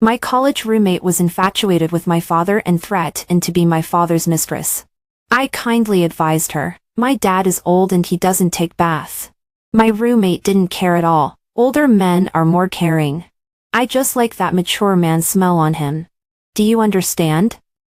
My college roommate was infatuated with my father and threatened to be my father's mistress. I kindly advised her, "My dad is old and he doesn't take baths." My roommate didn't care at all. Older men are more caring. "I just like that mature man smell on him. Do you understand?"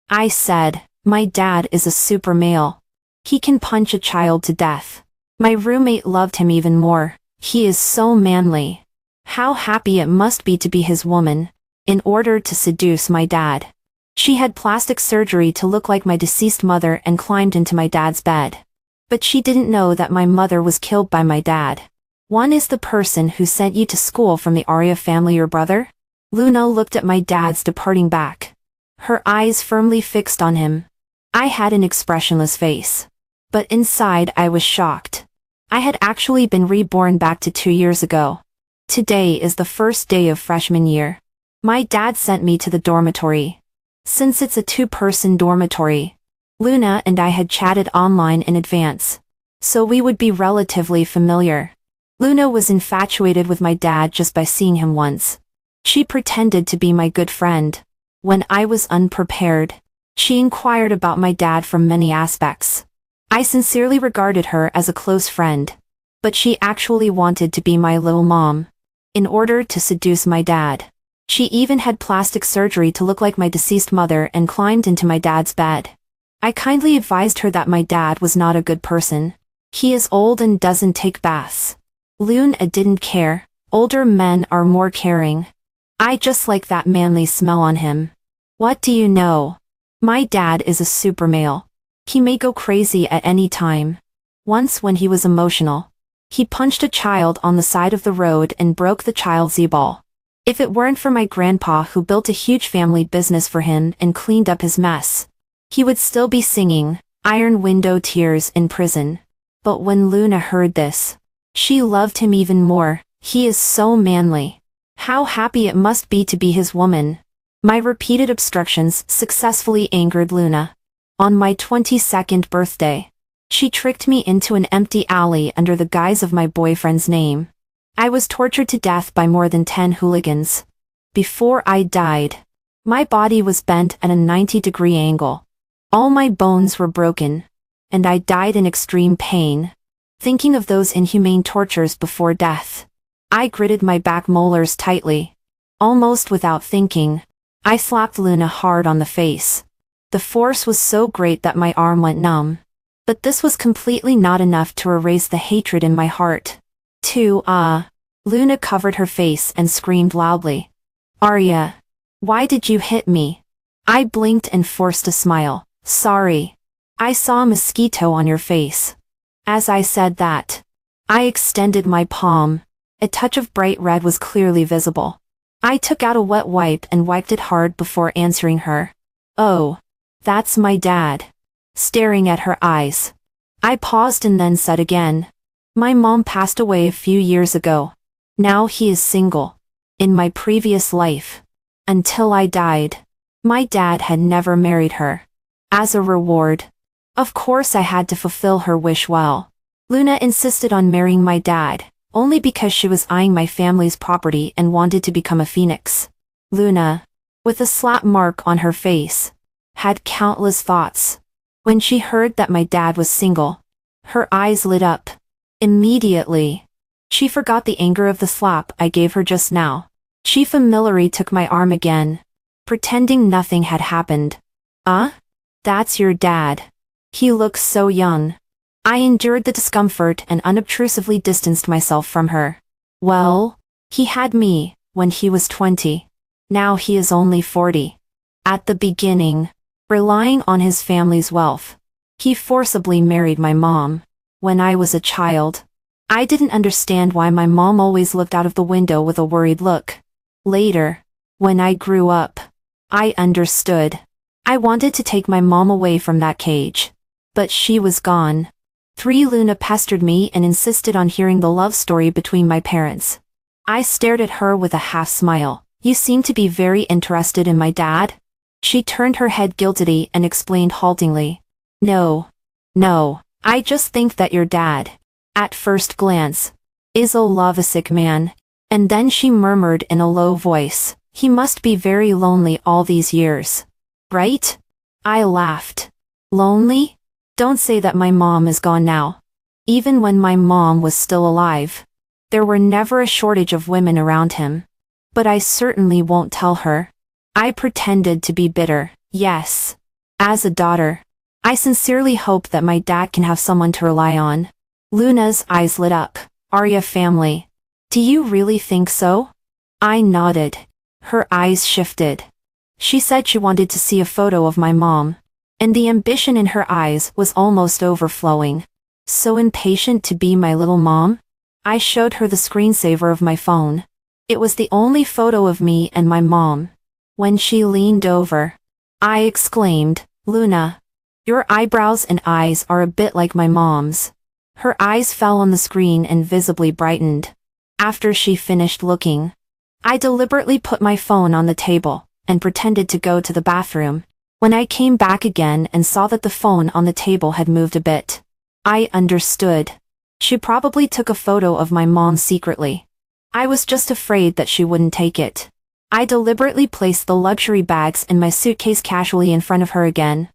I said, "My dad is a super male. He can punch a child to death." My roommate loved him even more. "He is so manly. How happy it must be to be his woman." In order to seduce my dad, she had plastic surgery to look like my deceased mother and climbed into my dad's bed. But she didn't know that my mother was killed by my dad. "One is the person who sent you to school from the Arya family, your brother?" Luna looked at my dad's departing back, her eyes firmly fixed on him. I had an expressionless face. But inside I was shocked. I had actually been reborn back to 2 years ago. Today is the first day of freshman year. My dad sent me to the dormitory. Since it's a 2-person dormitory, Luna and I had chatted online in advance, so we would be relatively familiar. Luna was infatuated with my dad just by seeing him once. She pretended to be my good friend. When I was unprepared, she inquired about my dad from many aspects. I sincerely regarded her as a close friend, but she actually wanted to be my little mom. In order to seduce my dad, she even had plastic surgery to look like my deceased mother and climbed into my dad's bed. I kindly advised her that my dad was not a good person. "He is old and doesn't take baths." Luna didn't care. Older men are more caring. "I just like that manly smell on him." What do you know? My dad is a super male. He may go crazy at any time. Once when he was emotional, he punched a child on the side of the road and broke the child's eyeball. If it weren't for my grandpa who built a huge family business for him and cleaned up his mess, he would still be singing Iron Window Tears in prison. But when Luna heard this, she loved him even more. "He is so manly. How happy it must be to be his woman." My repeated obstructions successfully angered Luna. On my 22nd birthday, she tricked me into an empty alley under the guise of my boyfriend's name. I was tortured to death by more than 10 hooligans. Before I died, my body was bent at a 90-degree angle. All my bones were broken, and I died in extreme pain. Thinking of those inhumane tortures before death, I gritted my back molars tightly. Almost without thinking, I slapped Luna hard on the face. The force was so great that my arm went numb. But this was completely not enough to erase the hatred in my heart. Luna covered her face and screamed loudly. "Arya, why did you hit me?" I blinked and forced a smile. "Sorry. I saw a mosquito on your face." As I said that, I extended my palm. A touch of bright red was clearly visible. I took out a wet wipe and wiped it hard before answering her. "Oh, that's my dad." Staring at her eyes, I paused and then said again, "My mom passed away a few years ago. Now he is single. In my previous life, until I died, my dad had never married her. As a reward, of course I had to fulfill her wish well. Luna insisted on marrying my dad, only because she was eyeing my family's property and wanted to become a phoenix. Luna, with a slap mark on her face, had countless thoughts. When she heard that my dad was single, her eyes lit up. Immediately, she forgot the anger of the slap I gave her just now. She familiarly took my arm again, pretending nothing had happened. That's your dad. He looks so young." I endured the discomfort and unobtrusively distanced myself from her. "Well, he had me when he was 20. Now he is only 40. At the beginning, relying on his family's wealth, he forcibly married my mom. When I was a child, I didn't understand why my mom always looked out of the window with a worried look. Later, when I grew up, I understood. I wanted to take my mom away from that cage, but she was gone. Luna pestered me and insisted on hearing the love story between my parents. I stared at her with a half smile. "You seem to be very interested in my dad?" She turned her head guiltily and explained haltingly. No, I just think that your dad, at first glance, is a lovesick man." And then she murmured in a low voice, He must be very lonely all these years. Right? I laughed. Lonely? Don't say that. My mom is gone now. Even when my mom was still alive, there were never a shortage of women around him. But I certainly won't tell her. I pretended to be bitter. Yes. As a daughter, I sincerely hope that my dad can have someone to rely on. Luna's eyes lit up. Arya family. Do you really think so? I nodded. Her eyes shifted. She said she wanted to see a photo of my mom, and the ambition in her eyes was almost overflowing. So impatient to be my little mom? I showed her the screensaver of my phone. It was the only photo of me and my mom. When she leaned over, I exclaimed, Luna, your eyebrows and eyes are a bit like my mom's. Her eyes fell on the screen and visibly brightened. After she finished looking, I deliberately put my phone on the table and pretended to go to the bathroom. When I came back again and saw that the phone on the table had moved a bit, I understood. She probably took a photo of my mom secretly. I was just afraid that she wouldn't take it. I deliberately placed the luxury bags in my suitcase casually in front of her again.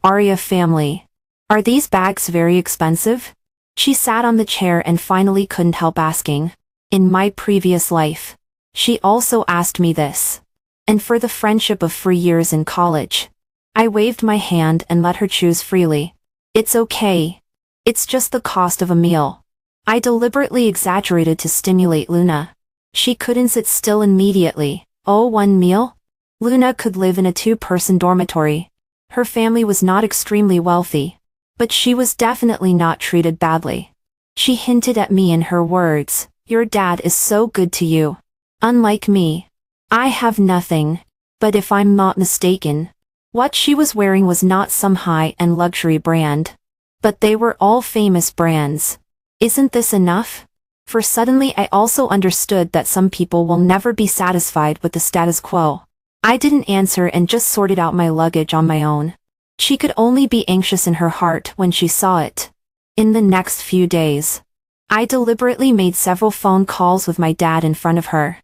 Arya family. Are these bags very expensive? She sat on the chair and finally couldn't help asking. In my previous life, she also asked me this. And for the friendship of 3 years in college, I waved my hand and let her choose freely. It's okay. It's just the cost of a meal. I deliberately exaggerated to stimulate Luna. She couldn't sit still immediately. Oh, one meal? Luna could live in a 2-person dormitory. Her family was not extremely wealthy, but she was definitely not treated badly. She hinted at me in her words, your dad is so good to you. Unlike me, I have nothing. But if I'm not mistaken, what she was wearing was not some high-end luxury brand. But they were all famous brands. Isn't this enough? For suddenly I also understood that some people will never be satisfied with the status quo. I didn't answer and just sorted out my luggage on my own. She could only be anxious in her heart when she saw it. In the next few days, I deliberately made several phone calls with my dad in front of her,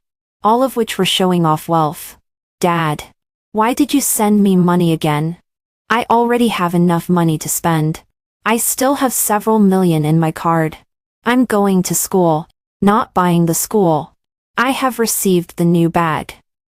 all of which were showing off wealth. Dad, why did you send me money again? I already have enough money to spend. I still have several million in my card. I'm going to school, not buying the school. I have received the new bag.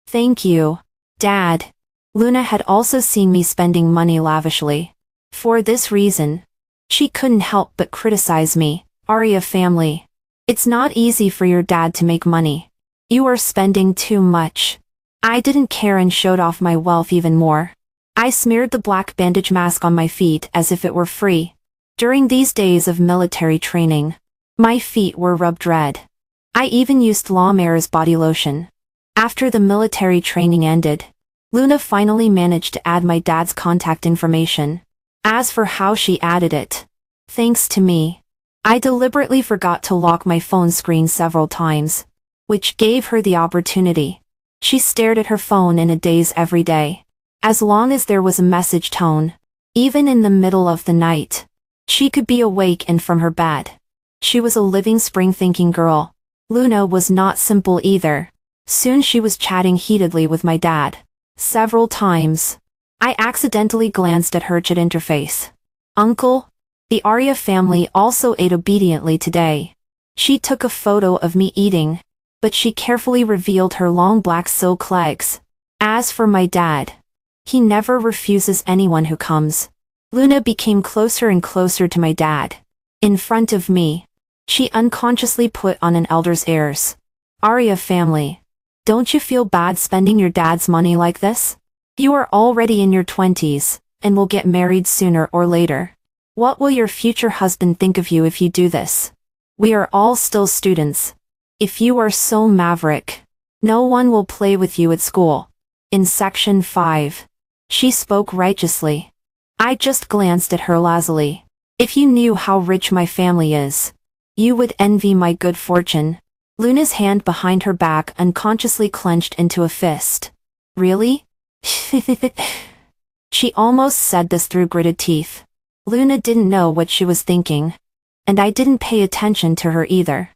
Thank you, Dad. Luna had also seen me spending money lavishly. For this reason, she couldn't help but criticize me. Arya family. It's not easy for your dad to make money. You are spending too much. I didn't care and showed off my wealth even more. I smeared the black bandage mask on my feet as if it were free. During these days of military training, my feet were rubbed red. I even used La Mer's body lotion. After the military training ended, Luna finally managed to add my dad's contact information. As for how she added it, thanks to me, I deliberately forgot to lock my phone screen several times, which gave her the opportunity. She stared at her phone in a daze every day. As long as there was a message tone, even in the middle of the night, she could be awake and from her bed. She was a living spring-thinking girl. Luna was not simple either. Soon she was chatting heatedly with my dad. Several times, I accidentally glanced at her chat interface. Uncle? The Arya family also ate obediently today. She took a photo of me eating, but she carefully revealed her long black silk legs. As for my dad, he never refuses anyone who comes. Luna became closer and closer to my dad. In front of me, she unconsciously put on an elder's airs. Arya family, don't you feel bad spending your dad's money like this? You are already in your 20s, and will get married sooner or later. What will your future husband think of you if you do this? We are all still students. If you are so maverick, no one will play with you at school. In section 5, she spoke righteously. I just glanced at her lazily. If you knew how rich my family is, you would envy my good fortune. Luna's hand behind her back unconsciously clenched into a fist. Really? She almost said this through gritted teeth. Luna didn't know what she was thinking, and I didn't pay attention to her either.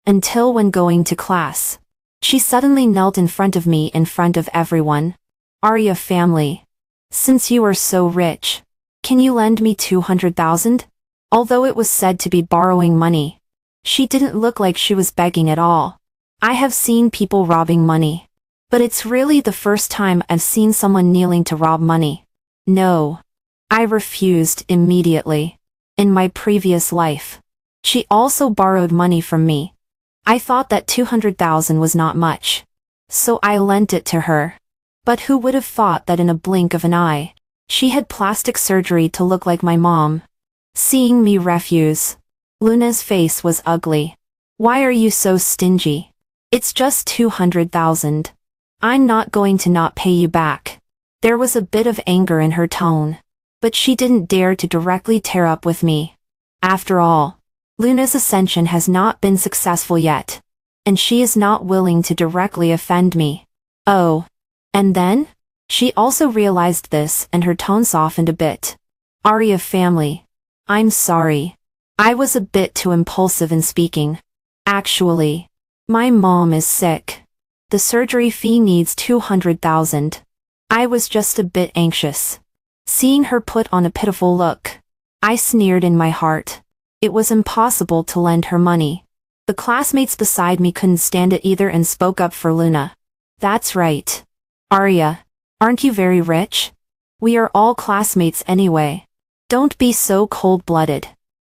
Until when going to class, She suddenly knelt in front of me in front of everyone. Arya family. Since you are so rich, can you lend me 200,000? Although it was said to be borrowing money, she didn't look like she was begging at all. I have seen people robbing money, but it's really the first time I've seen someone kneeling to rob money. No. I refused immediately. In my previous life, she also borrowed money from me. I thought that 200,000 was not much, so I lent it to her. But who would have thought that in a blink of an eye, she had plastic surgery to look like my mom? Seeing me refuse, Luna's face was ugly. Why are you so stingy? It's just 200,000. I'm not going to not pay you back. There was a bit of anger in her tone, but she didn't dare to directly tear up with me. After all, Luna's ascension has not been successful yet, and she is not willing to directly offend me. Oh. And then? She also realized this and her tone softened a bit. Arya family. I'm sorry. I was a bit too impulsive in speaking. Actually, my mom is sick. The surgery fee needs 200,000. I was just a bit anxious. Seeing her put on a pitiful look, I sneered in my heart. It was impossible to lend her money. The classmates beside me couldn't stand it either and spoke up for Luna. That's right. Arya, aren't you very rich? We are all classmates anyway. Don't be so cold-blooded.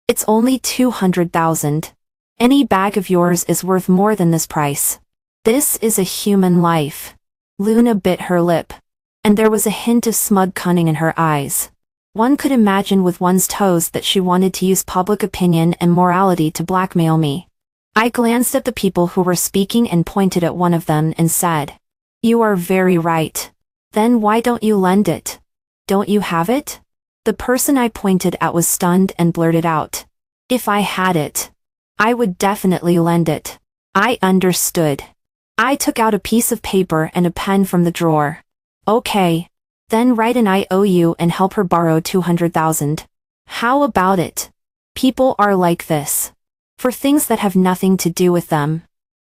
It's only 200,000. Any bag of yours is worth more than this price. This is a human life. Luna bit her lip, and there was a hint of smug cunning in her eyes. One could imagine with one's toes that she wanted to use public opinion and morality to blackmail me. I glanced at the people who were speaking and pointed at one of them and said, "You are very right. Then why don't you lend it? Don't you have it?" The person I pointed at was stunned and blurted out, "If I had it, I would definitely lend it." I understood. I took out a piece of paper and a pen from the drawer. Okay. Then write an IOU and help her borrow 200,000. How about it? People are like this. For things that have nothing to do with them,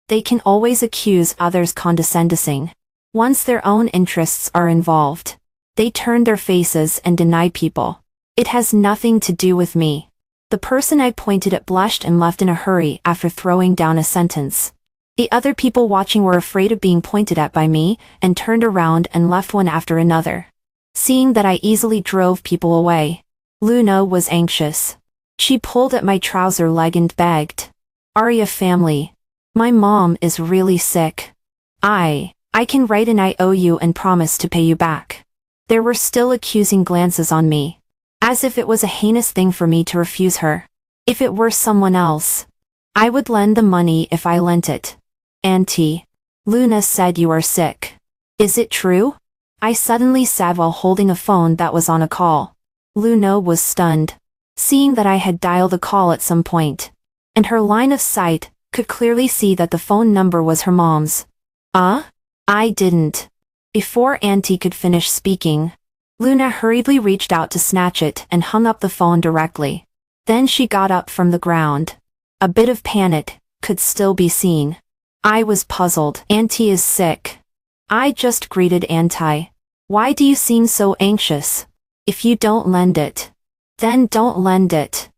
they can always accuse others condescending. Once their own interests are involved, they turn their faces and deny people. It has nothing to do with me. The person I pointed at blushed and left in a hurry after throwing down a sentence. The other people watching were afraid of being pointed at by me and turned around and left one after another. Seeing that I easily drove people away, Luna was anxious. She pulled at my trouser leg and begged, "Arya family, my mom is really sick. I can write an IOU and promise to pay you back." There were still accusing glances on me, as if it was a heinous thing for me to refuse her. If it were someone else, I would lend the money if I lent it. "Auntie, Luna said you are sick. Is it true?" I suddenly said while holding a phone that was on a call. Luna was stunned, seeing that I had dialed a call at some point, and her line of sight could clearly see that the phone number was her mom's. I didn't. Before Auntie could finish speaking, Luna hurriedly reached out to snatch it and hung up the phone directly. Then she got up from the ground. A bit of panic could still be seen. I was puzzled. "Auntie is sick." I just greeted Auntie. "Why do you seem so anxious? If you don't lend it, then don't lend it.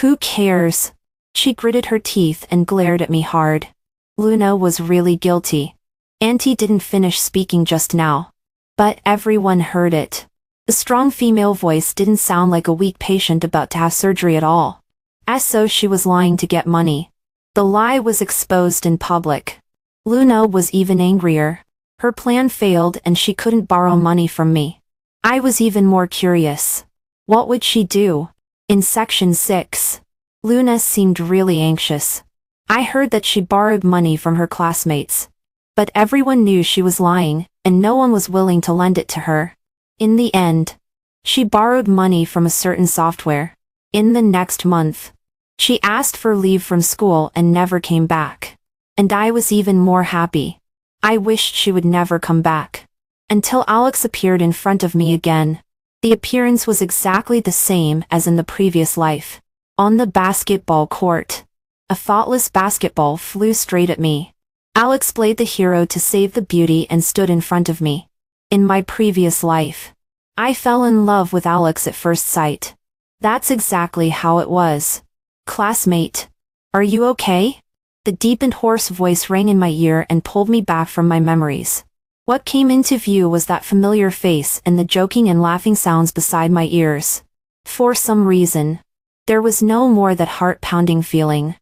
Who cares?" She gritted her teeth and glared at me hard. Luna was really guilty. Auntie didn't finish speaking just now, but everyone heard it. The strong female voice didn't sound like a weak patient about to have surgery at all. As so she was lying to get money. The lie was exposed in public. Luna was even angrier. Her plan failed and she couldn't borrow money from me. I was even more curious. What would she do? In section 6, Luna seemed really anxious. I heard that she borrowed money from her classmates, but everyone knew she was lying, and no one was willing to lend it to her. In the end, she borrowed money from a certain software. In the next month, she asked for leave from school and never came back. And I was even more happy. I wished she would never come back. Until Alex appeared in front of me again. The appearance was exactly the same as in the previous life. On the basketball court, a thoughtless basketball flew straight at me. Alex played the hero to save the beauty and stood in front of me. In my previous life, I fell in love with Alex at first sight. That's exactly how it was. Classmate, are you okay? The deep and hoarse voice rang in my ear and pulled me back from my memories. What came into view was that familiar face and the joking and laughing sounds beside my ears. For some reason, there was no more that heart-pounding feeling.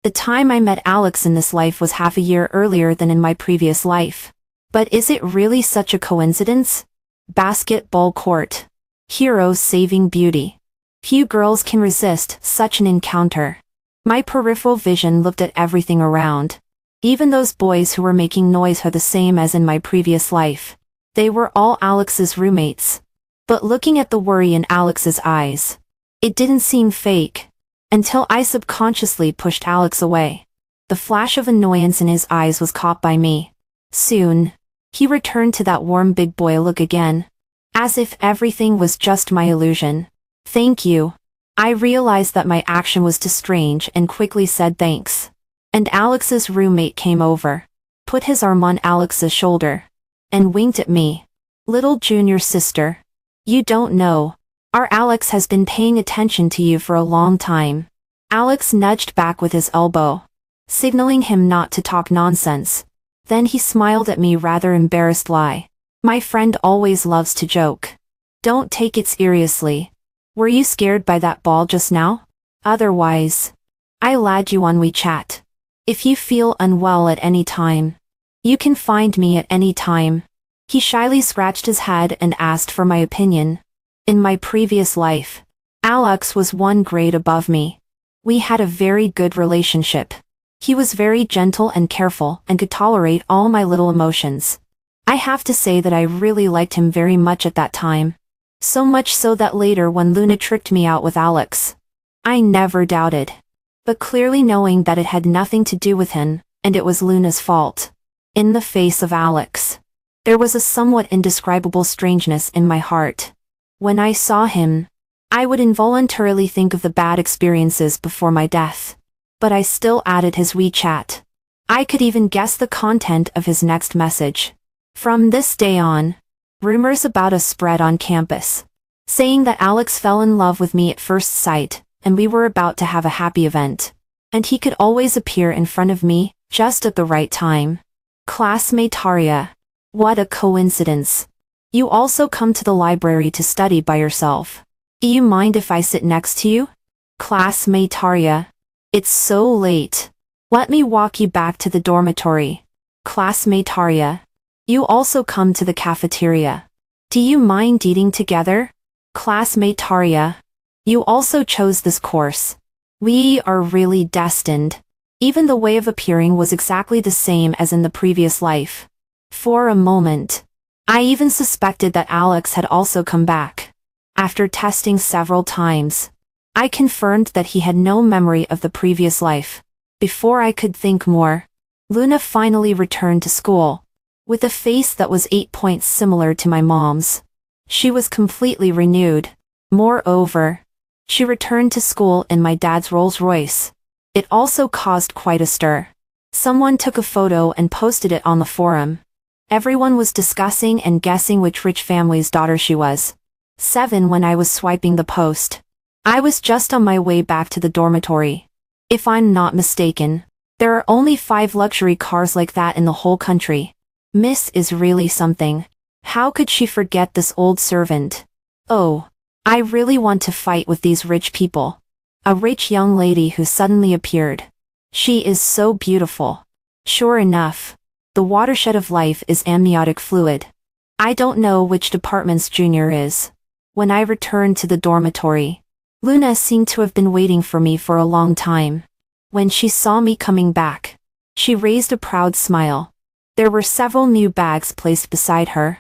The time I met Alex in this life was half a year earlier than in my previous life. But is it really such a coincidence? Basketball court. Heroes saving beauty. Few girls can resist such an encounter. My peripheral vision looked at everything around. Even those boys who were making noise were the same as in my previous life. They were all Alex's roommates. But looking at the worry in Alex's eyes, it didn't seem fake. Until I subconsciously pushed Alex away. The flash of annoyance in his eyes was caught by me. Soon, he returned to that warm big boy look again. As if everything was just my illusion. Thank you. I realized that my action was too strange and quickly said thanks. And Alex's roommate came over, put his arm on Alex's shoulder, and winked at me. Little junior sister. You don't know. Our Alex has been paying attention to you for a long time. Alex nudged back with his elbow, signaling him not to talk nonsense. Then he smiled at me rather embarrassed. Lie. My friend always loves to joke. Don't take it seriously. Were you scared by that ball just now? Otherwise, I'll add you on WeChat. If you feel unwell at any time, you can find me at any time. He shyly scratched his head and asked for my opinion. In my previous life, Alex was one grade above me. We had a very good relationship. He was very gentle and careful and could tolerate all my little emotions. I have to say that I really liked him very much at that time. So much so that later when Luna tricked me out with Alex, I never doubted. But clearly knowing that it had nothing to do with him, and it was Luna's fault. In the face of Alex, there was a somewhat indescribable strangeness in my heart. When I saw him, I would involuntarily think of the bad experiences before my death. But I still added his WeChat. I could even guess the content of his next message. From this day on, rumors about us spread on campus, saying that Alex fell in love with me at first sight, and we were about to have a happy event. And he could always appear in front of me, just at the right time. Classmate Taria. What a coincidence. You also come to the library to study by yourself. Do you mind if I sit next to you? Classmate Taria. It's so late. Let me walk you back to the dormitory. Classmate Taria. You also come to the cafeteria. Do you mind eating together? Classmate Taria. You also chose this course. We are really destined. Even the way of appearing was exactly the same as in the previous life. For a moment, I even suspected that Alex had also come back. After testing several times, I confirmed that he had no memory of the previous life. Before I could think more, Luna finally returned to school, with a face that was 8 points similar to my mom's. She was completely renewed. Moreover, she returned to school in my dad's Rolls-Royce. It also caused quite a stir. Someone took a photo and posted it on the forum. Everyone was discussing and guessing which rich family's daughter she was. 7 when I was swiping the post. I was just on my way back to the dormitory. If I'm not mistaken, there are only 5 luxury cars like that in the whole country. Miss is really something. How could she forget this old servant? Oh, I really want to fight with these rich people. A rich young lady who suddenly appeared. She is so beautiful. Sure enough, the watershed of life is amniotic fluid. I don't know which department's junior is. When I returned to the dormitory, Luna seemed to have been waiting for me for a long time. When she saw me coming back, she raised a proud smile. There were several new bags placed beside her.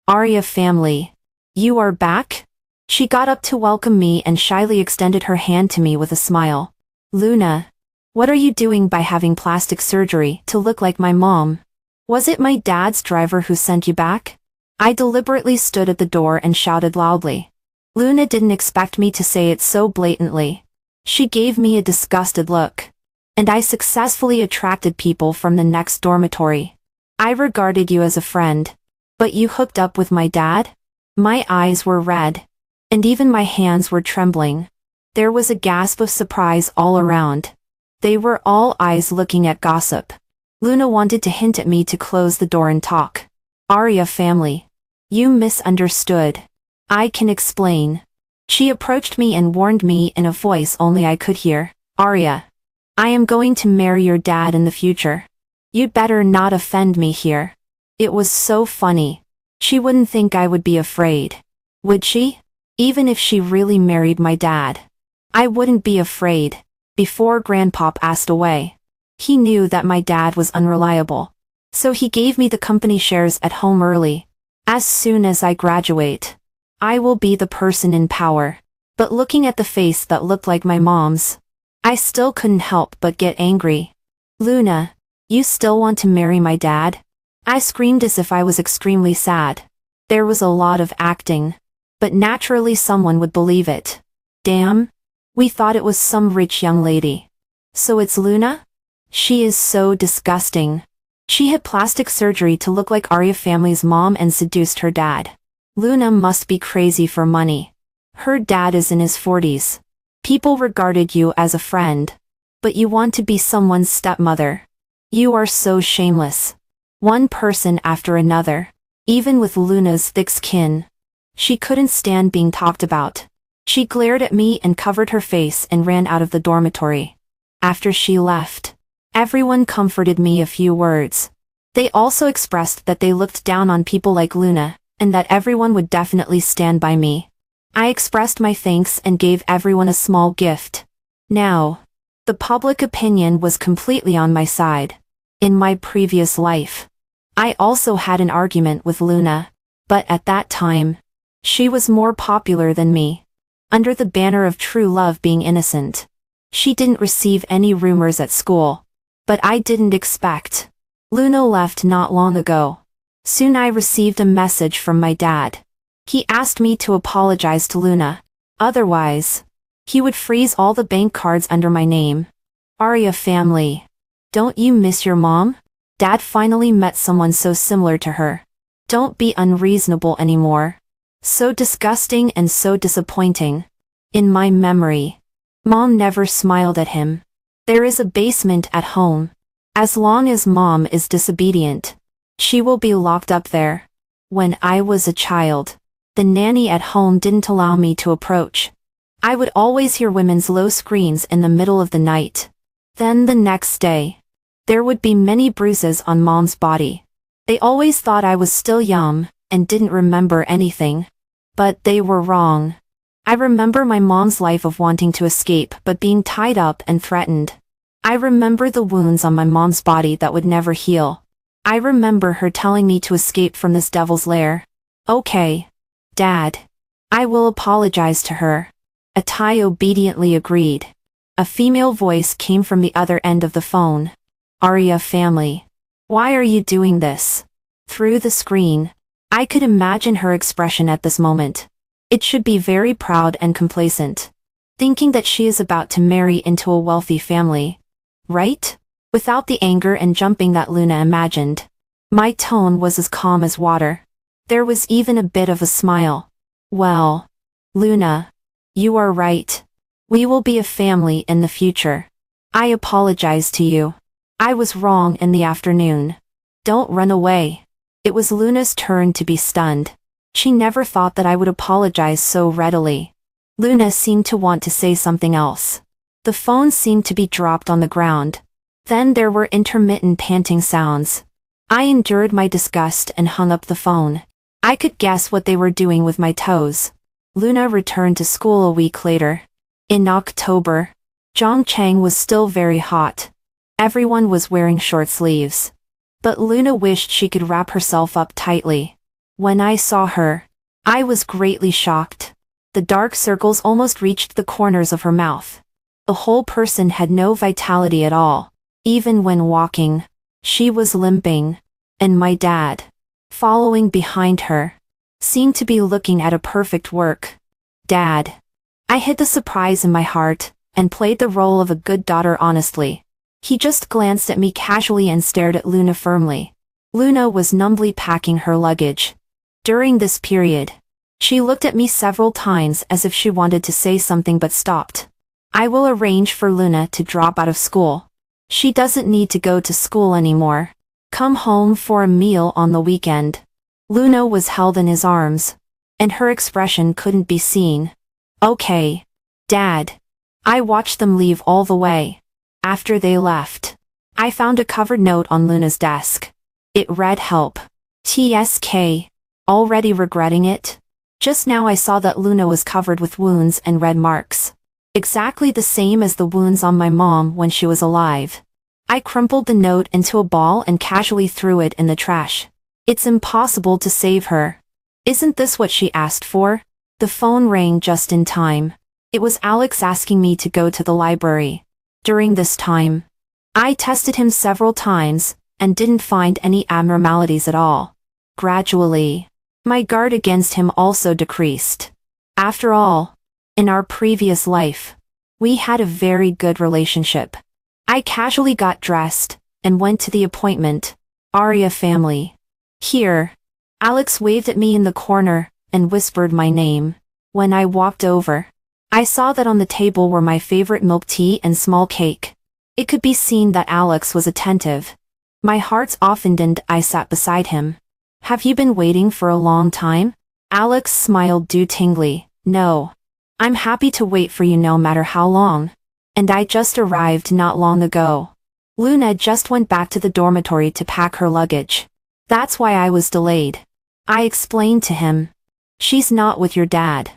Arya family. You are back? She got up to welcome me and shyly extended her hand to me with a smile. Luna, what are you doing by having plastic surgery to look like my mom? Was it my dad's driver who sent you back? I deliberately stood at the door and shouted loudly. Luna didn't expect me to say it so blatantly. She gave me a disgusted look. and I successfully attracted people from the next dormitory. I regarded you as a friend. But you hooked up with my dad? My eyes were red. And even my hands were trembling. There was a gasp of surprise all around. They were all eyes looking at gossip. Luna wanted to hint at me to close the door and talk. Arya family. You misunderstood. I can explain. She approached me and warned me in a voice only I could hear. Arya. I am going to marry your dad in the future. You'd better not offend me here. It was so funny. She wouldn't think I would be afraid. Would she? Even if she really married my dad. I wouldn't be afraid. Before Grandpop passed away. He knew that my dad was unreliable. So he gave me the company shares at home early. As soon as I graduate, I will be the person in power. But looking at the face that looked like my mom's, I still couldn't help but get angry. Luna, you still want to marry my dad? I screamed as if I was extremely sad. There was a lot of acting. But naturally someone would believe it. Damn. We thought it was some rich young lady. So it's Luna? She is so disgusting. She had plastic surgery to look like Arya family's mom and seduced her dad. Luna must be crazy for money. Her dad is in his 40s. People regarded you as a friend. But you want to be someone's stepmother. You are so shameless. One person after another. Even with Luna's thick skin. She couldn't stand being talked about. She glared at me and covered her face and ran out of the dormitory. After she left, everyone comforted me a few words. They also expressed that they looked down on people like Luna, and that everyone would definitely stand by me. I expressed my thanks and gave everyone a small gift. Now, the public opinion was completely on my side. In my previous life, I also had an argument with Luna, but at that time, she was more popular than me. Under the banner of true love being innocent. She didn't receive any rumors at school. But I didn't expect. Luna left not long ago. Soon I received a message from my dad. He asked me to apologize to Luna. Otherwise, he would freeze all the bank cards under my name. Arya family. Don't you miss your mom? Dad finally met someone so similar to her. Don't be unreasonable anymore. So disgusting and so disappointing. In my memory, Mom never smiled at him. There is a basement at home. As long as Mom is disobedient, she will be locked up there. When I was a child, the nanny at home didn't allow me to approach. I would always hear women's low screams in the middle of the night. Then the next day, there would be many bruises on Mom's body. They always thought I was still young and didn't remember anything. But they were wrong. I remember my mom's life of wanting to escape but being tied up and threatened. I remember the wounds on my mom's body that would never heal. I remember her telling me to escape from this devil's lair. Okay, Dad. I will apologize to her. Atai obediently agreed. A female voice came from the other end of the phone. Arya family. Why are you doing this? Through the screen, I could imagine her expression at this moment. It should be very proud and complacent. Thinking that she is about to marry into a wealthy family. Right? Without the anger and jumping that Luna imagined. My tone was as calm as water. There was even a bit of a smile. Well, Luna, you are right. We will be a family in the future. I apologize to you. I was wrong in the afternoon. Don't run away. It was Luna's turn to be stunned. She never thought that I would apologize so readily. Luna seemed to want to say something else. The phone seemed to be dropped on the ground. Then there were intermittent panting sounds. I endured my disgust and hung up the phone. I could guess what they were doing with my toes. Luna returned to school a week later. In October, Zhongchang was still very hot. Everyone was wearing short sleeves. But Luna wished she could wrap herself up tightly. When I saw her, I was greatly shocked. The dark circles almost reached the corners of her mouth. The whole person had no vitality at all. Even when walking, she was limping. And my dad, following behind her, seemed to be looking at a perfect work. Dad. I hid the surprise in my heart, and played the role of a good daughter honestly. He just glanced at me casually and stared at Luna firmly. Luna was numbly packing her luggage. During this period, she looked at me several times as if she wanted to say something but stopped. I will arrange for Luna to drop out of school. She doesn't need to go to school anymore. Come home for a meal on the weekend. Luna was held in his arms, and her expression couldn't be seen. Okay, Dad. I watched them leave all the way. After they left, I found a covered note on Luna's desk. It read help. TSK. Already regretting it? Just now I saw that Luna was covered with wounds and red marks. Exactly the same as the wounds on my mom when she was alive. I crumpled the note into a ball and casually threw it in the trash. It's impossible to save her. Isn't this what she asked for? The phone rang just in time. It was Alex asking me to go to the library. During this time, I tested him several times and didn't find any abnormalities at all. Gradually, my guard against him also decreased. After all, in our previous life, we had a very good relationship. I casually got dressed and went to the appointment. Arya family. Here. Alex waved at me in the corner and whispered my name. When I walked over, I saw that on the table were my favorite milk tea and small cake. It could be seen that Alex was attentive. My heart softened and I sat beside him. Have you been waiting for a long time? Alex smiled doubtingly. No. I'm happy to wait for you no matter how long. And I just arrived not long ago. Luna just went back to the dormitory to pack her luggage. That's why I was delayed. I explained to him. She's not with your dad.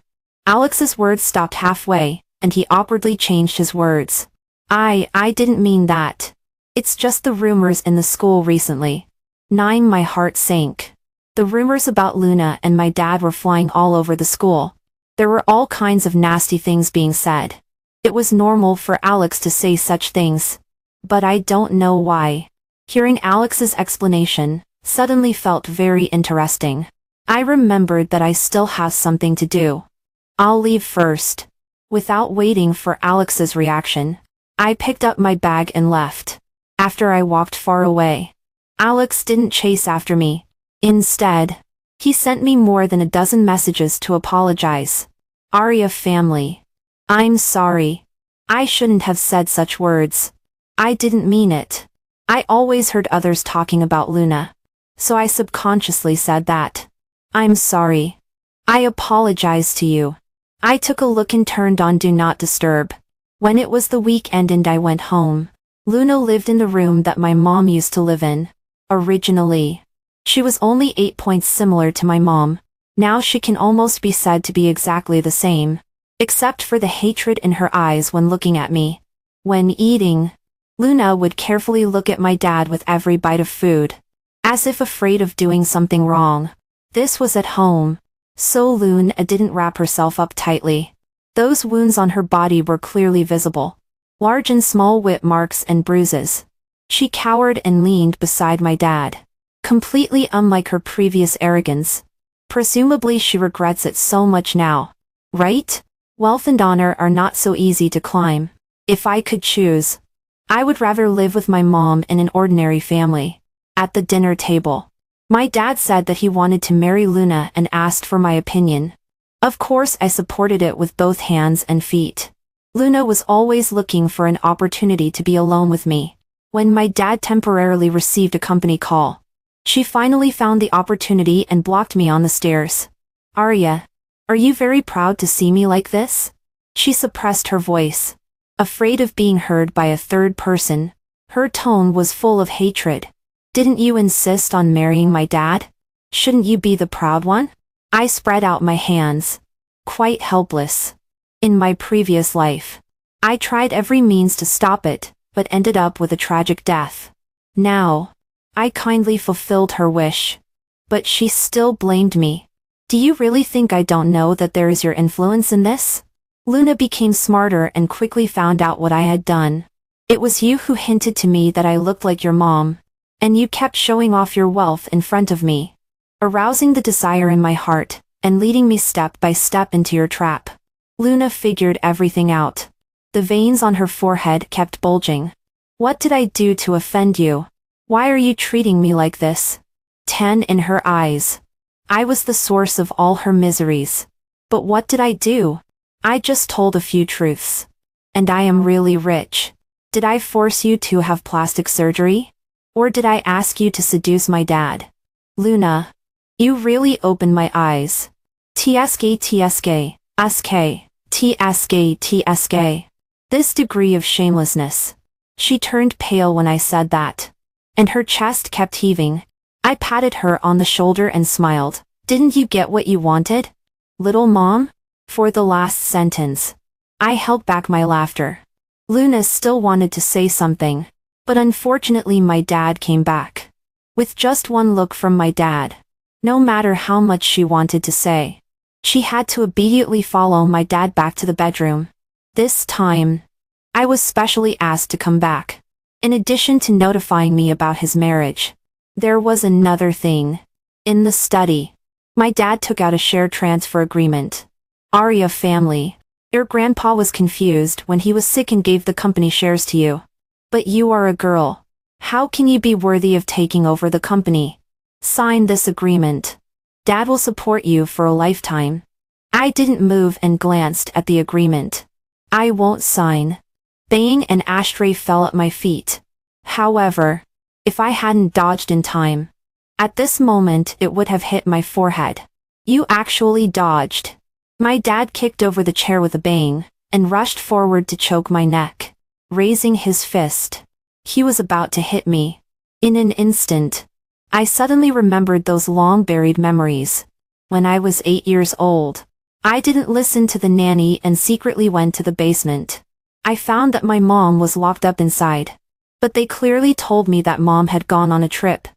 Alex's words stopped halfway, and he awkwardly changed his words. I didn't mean that. It's just the rumors in the school recently. My heart sank. The rumors about Luna and my dad were flying all over the school. There were all kinds of nasty things being said. It was normal for Alex to say such things. But I don't know why. Hearing Alex's explanation suddenly felt very interesting. I remembered that I still have something to do. I'll leave first. Without waiting for Alex's reaction, I picked up my bag and left. After I walked far away, Alex didn't chase after me. Instead, he sent me more than a dozen messages to apologize. Arya family. I'm sorry. I shouldn't have said such words. I didn't mean it. I always heard others talking about Luna, so I subconsciously said that. I'm sorry. I apologize to you. I took a look and turned on Do Not Disturb. When it was the weekend and I went home, Luna lived in the room that my mom used to live in. Originally, she was only 8 points similar to my mom. Now she can almost be said to be exactly the same, except for the hatred in her eyes when looking at me. When eating, Luna would carefully look at my dad with every bite of food, as if afraid of doing something wrong. This was at home, so Luna didn't wrap herself up tightly. Those wounds on her body were clearly visible, large and small whip marks and bruises. She cowered and leaned beside my dad, completely unlike her previous arrogance. Presumably she regrets it so much now. Right? Wealth and honor are not so easy to climb. If I could choose, I would rather live with my mom in an ordinary family. At the dinner table, my dad said that he wanted to marry Luna and asked for my opinion. Of course I supported it with both hands and feet. Luna was always looking for an opportunity to be alone with me. When my dad temporarily received a company call, she finally found the opportunity and blocked me on the stairs. Arya, are you very proud to see me like this? She suppressed her voice, afraid of being heard by a third person. Her tone was full of hatred. Didn't you insist on marrying my dad? Shouldn't you be the proud one? I spread out my hands, quite helpless. In my previous life, I tried every means to stop it, but ended up with a tragic death. Now, I kindly fulfilled her wish. But she still blamed me. Do you really think I don't know that there is your influence in this? Luna became smarter and quickly found out what I had done. It was you who hinted to me that I looked like your mom, and you kept showing off your wealth in front of me, arousing the desire in my heart, and leading me step by step into your trap. Luna figured everything out. The veins on her forehead kept bulging. What did I do to offend you? Why are you treating me like this? 10 in her eyes. I was the source of all her miseries. But what did I do? I just told a few truths. And I am really rich. Did I force you to have plastic surgery? Or did I ask you to seduce my dad? Luna. You really opened my eyes. TSK TSK, SK, TSK TSK. This degree of shamelessness. She turned pale when I said that. And her chest kept heaving. I patted her on the shoulder and smiled. Didn't you get what you wanted? Little mom? For the last sentence. I held back my laughter. Luna still wanted to say something. But unfortunately my dad came back. With just one look from my dad. No matter how much she wanted to say. She had to immediately follow my dad back to the bedroom. This time, I was specially asked to come back. In addition to notifying me about his marriage, there was another thing. In the study, my dad took out a share transfer agreement. Arya family, your grandpa was confused when he was sick and gave the company shares to you. But you are a girl. How can you be worthy of taking over the company? Sign this agreement. Dad will support you for a lifetime. I didn't move and glanced at the agreement. I won't sign. Bang, an ashtray fell at my feet. However, if I hadn't dodged in time, at this moment it would have hit my forehead. You actually dodged. My dad kicked over the chair with a bang, and rushed forward to choke my neck. Raising his fist, he was about to hit me. In an instant, I suddenly remembered those long-buried memories. When I was 8 years old, I didn't listen to the nanny and secretly went to the basement. I found that my mom was locked up inside. But they clearly told me that mom had gone on a trip.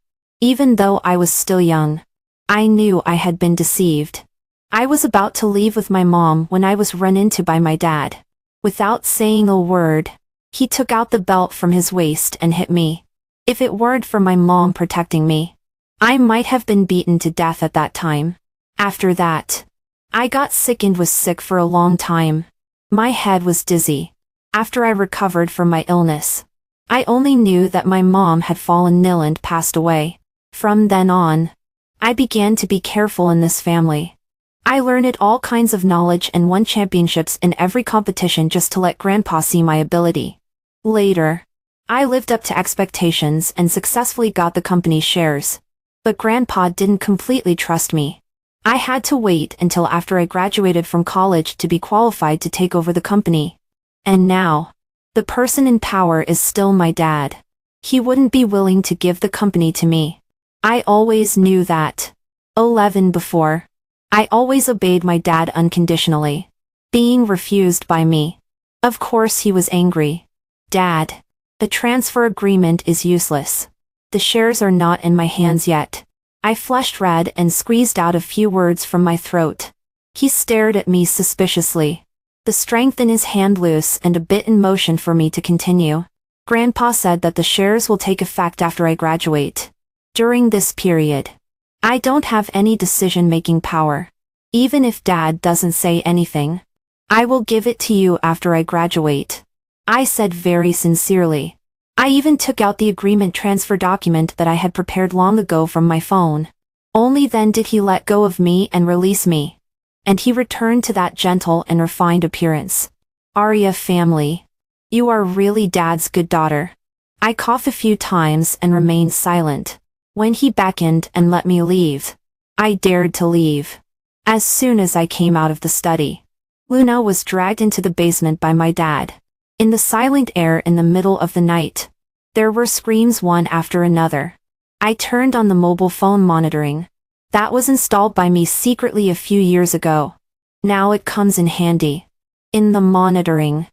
Even though I was still young, I knew I had been deceived. I was about to leave with my mom when I was run into by my dad. Without saying a word, he took out the belt from his waist and hit me. If it weren't for my mom protecting me, I might have been beaten to death at that time. After that, I got sick and was sick for a long time. My head was dizzy. After I recovered from my illness, I only knew that my mom had fallen ill and passed away. From then on, I began to be careful in this family. I learned all kinds of knowledge and won championships in every competition just to let Grandpa see my ability. Later, I lived up to expectations and successfully got the company's shares. But Grandpa didn't completely trust me. I had to wait until after I graduated from college to be qualified to take over the company. And now, the person in power is still my dad. He wouldn't be willing to give the company to me. I always knew that. 11 before. I always obeyed my dad unconditionally. Being refused by me. Of course he was angry. Dad, the transfer agreement is useless. The shares are not in my hands yet. I flushed red and squeezed out a few words from my throat. He stared at me suspiciously. The strength in his hand loose and a bit in motion for me to continue. Grandpa said that the shares will take effect after I graduate. During this period, I don't have any decision-making power. Even if Dad doesn't say anything, I will give it to you after I graduate. I said very sincerely. I even took out the agreement transfer document that I had prepared long ago from my phone. Only then did he let go of me and release me. And he returned to that gentle and refined appearance. Arya family. You are really Dad's good daughter. I coughed a few times and remained silent. When he beckoned and let me leave, I dared to leave. As soon as I came out of the study, Luna was dragged into the basement by my dad. In the silent air in the middle of the night, there were screams one after another. I turned on the mobile phone monitoring. That was installed by me secretly a few years ago. Now it comes in handy. In the monitoring,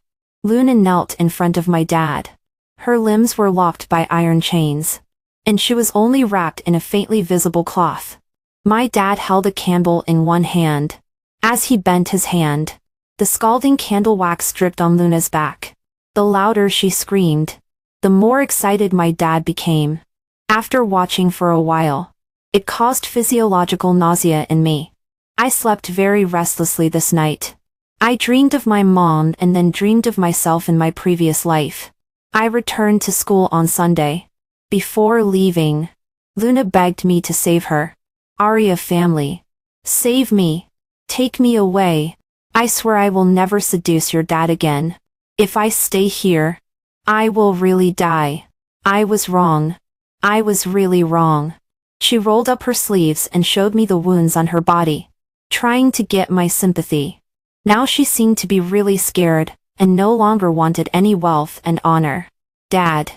Luna knelt in front of my dad. Her limbs were locked by iron chains, and she was only wrapped in a faintly visible cloth. My dad held a candle in one hand. As he bent his hand, the scalding candle wax dripped on Luna's back. The louder she screamed, the more excited my dad became. After watching for a while, it caused physiological nausea in me. I slept very restlessly this night. I dreamed of my mom and then dreamed of myself in my previous life. I returned to school on Sunday. Before leaving, Luna begged me to save her. Arya family. Save me. Take me away. I swear I will never seduce your dad again. If I stay here, I will really die. I was wrong. I was really wrong. She rolled up her sleeves and showed me the wounds on her body, trying to get my sympathy. Now she seemed to be really scared, and no longer wanted any wealth and honor. Dad.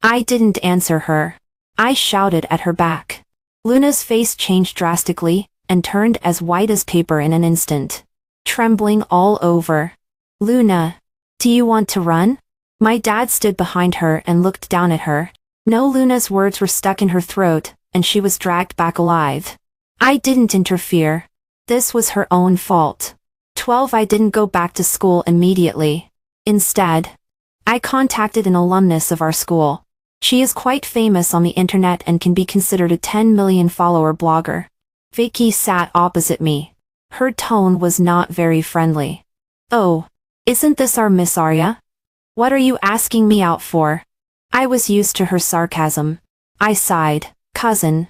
I didn't answer her. I shouted at her back. Luna's face changed drastically, and turned as white as paper in an instant. Trembling all over. Luna. Do you want to run? My dad stood behind her and looked down at her. No, Luna's words were stuck in her throat, and she was dragged back alive. I didn't interfere. This was her own fault. 12. I didn't go back to school immediately. Instead, I contacted an alumnus of our school. She is quite famous on the internet and can be considered a 10 million follower blogger. Vicky sat opposite me. Her tone was not very friendly. Oh, isn't this our Miss Arya? What are you asking me out for? I was used to her sarcasm. I sighed. Cousin.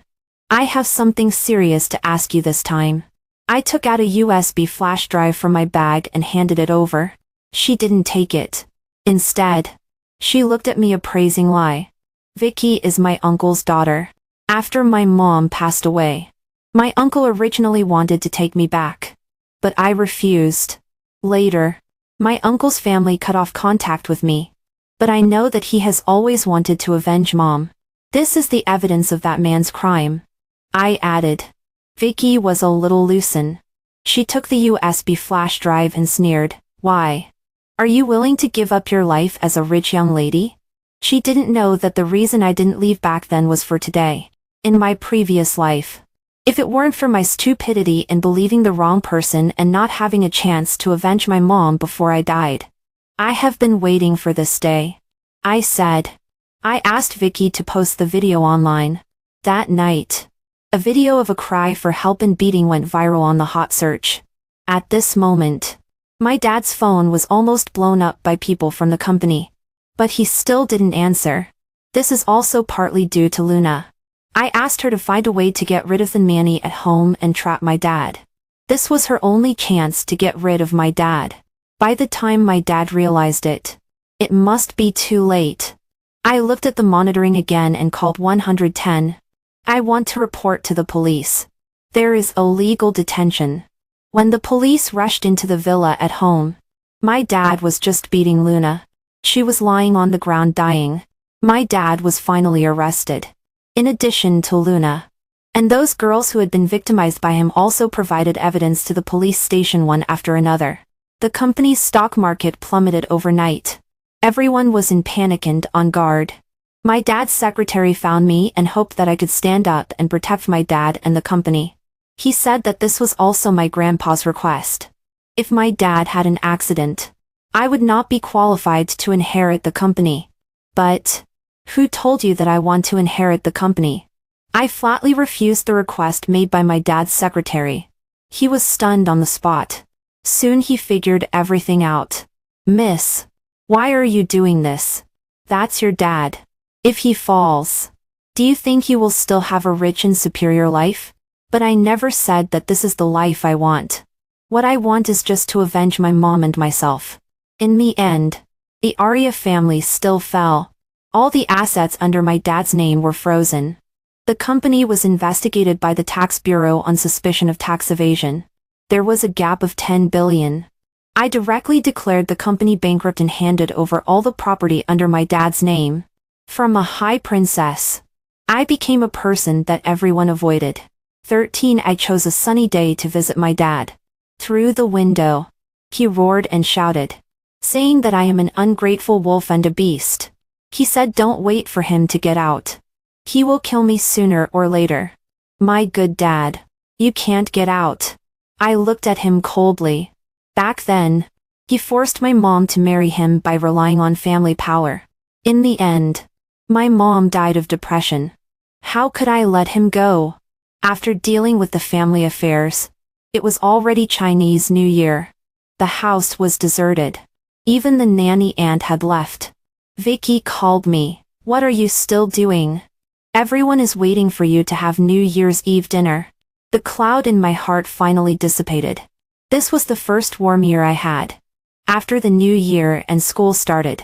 I have something serious to ask you this time. I took out a USB flash drive from my bag and handed it over. She didn't take it. Instead, she looked at me appraisingly. Vicky is my uncle's daughter. After my mom passed away, my uncle originally wanted to take me back, but I refused. Later, my uncle's family cut off contact with me, but I know that he has always wanted to avenge Mom. This is the evidence of that man's crime. I added. Vicky was a little loosened. She took the USB flash drive and sneered. Why? Are you willing to give up your life as a rich young lady? She didn't know that the reason I didn't leave back then was for today. In my previous life. If it weren't for my stupidity in believing the wrong person and not having a chance to avenge my mom before I died. I have been waiting for this day. I said. I asked Vicky to post the video online. That night, a video of a cry for help and beating went viral on the hot search. At this moment, my dad's phone was almost blown up by people from the company. But he still didn't answer. This is also partly due to Luna. I asked her to find a way to get rid of the nanny at home and trap my dad. This was her only chance to get rid of my dad. By the time my dad realized it, it must be too late. I looked at the monitoring again and called 110. I want to report to the police. There is illegal detention. When the police rushed into the villa at home, my dad was just beating Luna. She was lying on the ground dying. My dad was finally arrested. In addition to Luna. And those girls who had been victimized by him also provided evidence to the police station one after another. The company's stock market plummeted overnight. Everyone was in panic and on guard. My dad's secretary found me and hoped that I could stand up and protect my dad and the company. He said that this was also my grandpa's request. If my dad had an accident, I would not be qualified to inherit the company. But who told you that I want to inherit the company? I flatly refused the request made by my dad's secretary. He was stunned on the spot. Soon he figured everything out. Miss, why are you doing this? That's your dad. If he falls, do you think you will still have a rich and superior life? But I never said that this is the life I want. What I want is just to avenge my mom and myself. In the end, the Arya family still fell. All the assets under my dad's name were frozen. The company was investigated by the tax bureau on suspicion of tax evasion. There was a gap of 10 billion. I directly declared the company bankrupt and handed over all the property under my dad's name. From a high princess, I became a person that everyone avoided. 13. I chose a sunny day to visit my dad. Through the window, he roared and shouted, saying that I am an ungrateful wolf and a beast. He said don't wait for him to get out. He will kill me sooner or later. My good dad, you can't get out. I looked at him coldly. Back then, he forced my mom to marry him by relying on family power. In the end, my mom died of depression. How could I let him go? After dealing with the family affairs, it was already Chinese New Year. The house was deserted. Even the nanny aunt had left. Vicky called me. What are you still doing? Everyone is waiting for you to have New Year's Eve dinner. The cloud in my heart finally dissipated. This was the first warm year I had. After the new year and school started,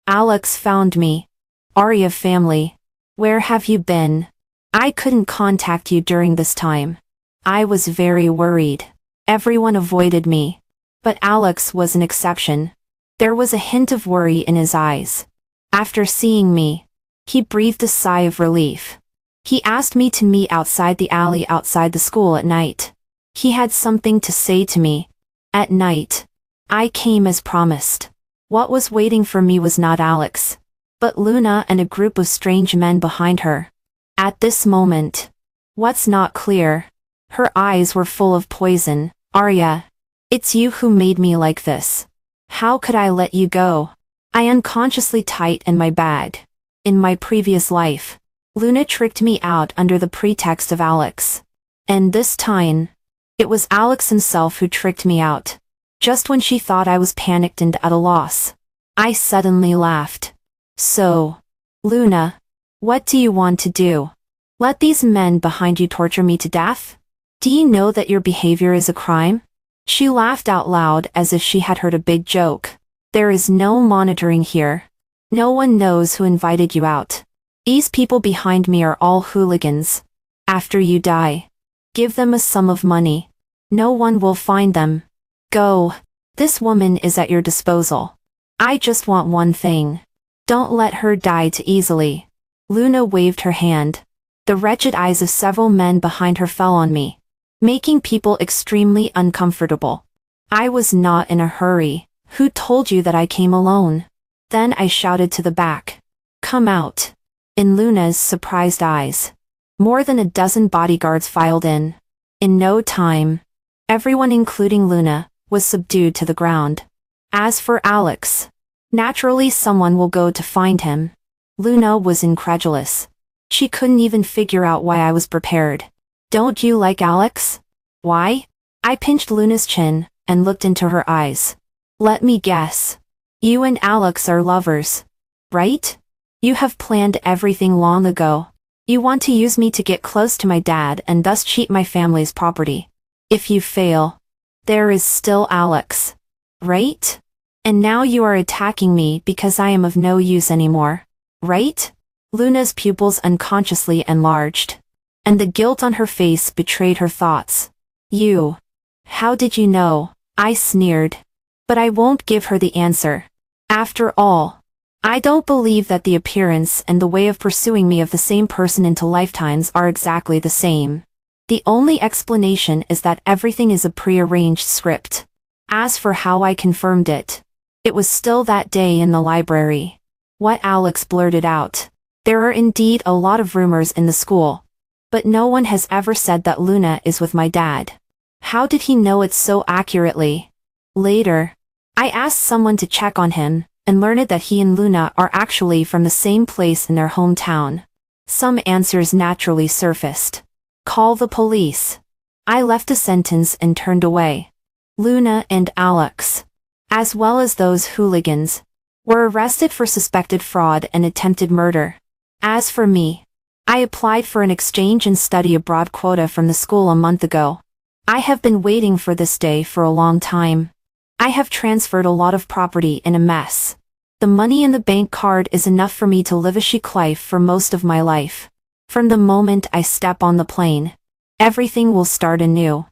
Alex found me. Arya family, where have you been? I couldn't contact you during this time. I was very worried. Everyone avoided me. But Alex was an exception. There was a hint of worry in his eyes. After seeing me, he breathed a sigh of relief. He asked me to meet outside the alley outside the school at night. He had something to say to me. At night, I came as promised. What was waiting for me was not Alex, but Luna and a group of strange men behind her. At this moment, what's not clear? Her eyes were full of poison. Arya, it's you who made me like this. How could I let you go? I unconsciously tightened my bag. In my previous life, Luna tricked me out under the pretext of Alex. And this time, it was Alex himself who tricked me out. Just when she thought I was panicked and at a loss, I suddenly laughed. So, Luna, what do you want to do? Let these men behind you torture me to death? Do you know that your behavior is a crime? She laughed out loud as if she had heard a big joke. There is no monitoring here. No one knows who invited you out. These people behind me are all hooligans. After you die, give them a sum of money. No one will find them. Go. This woman is at your disposal. I just want one thing. Don't let her die too easily. Luna waved her hand. The wretched eyes of several men behind her fell on me, making people extremely uncomfortable. I was not in a hurry. Who told you that I came alone? Then I shouted to the back. Come out. In Luna's surprised eyes, more than a dozen bodyguards filed in. In no time, everyone including Luna was subdued to the ground. As for Alex, naturally someone will go to find him. Luna was incredulous. She couldn't even figure out why I was prepared. Don't you like Alex? Why? I pinched Luna's chin and looked into her eyes. Let me guess. You and Alex are lovers, right? You have planned everything long ago. You want to use me to get close to my dad and thus cheat my family's property. If you fail, there is still Alex, right? And now you are attacking me because I am of no use anymore, right? Luna's pupils unconsciously enlarged, and the guilt on her face betrayed her thoughts. You. How did you know? I sneered. But I won't give her the answer. After all, I don't believe that the appearance and the way of pursuing me of the same person into lifetimes are exactly the same. The only explanation is that everything is a prearranged script. As for how I confirmed it, it was still that day in the library. What Alex blurted out. There are indeed a lot of rumors in the school, but no one has ever said that Luna is with my dad. How did he know it so accurately? Later, I asked someone to check on him, and learned that he and Luna are actually from the same place in their hometown. Some answers naturally surfaced. Call the police. I left a sentence and turned away. Luna and Alex, as well as those hooligans, were arrested for suspected fraud and attempted murder. As for me, I applied for an exchange and study abroad quota from the school a month ago. I have been waiting for this day for a long time. I have transferred a lot of property in a mess. The money in the bank card is enough for me to live a chic life for most of my life. From the moment I step on the plane, everything will start anew.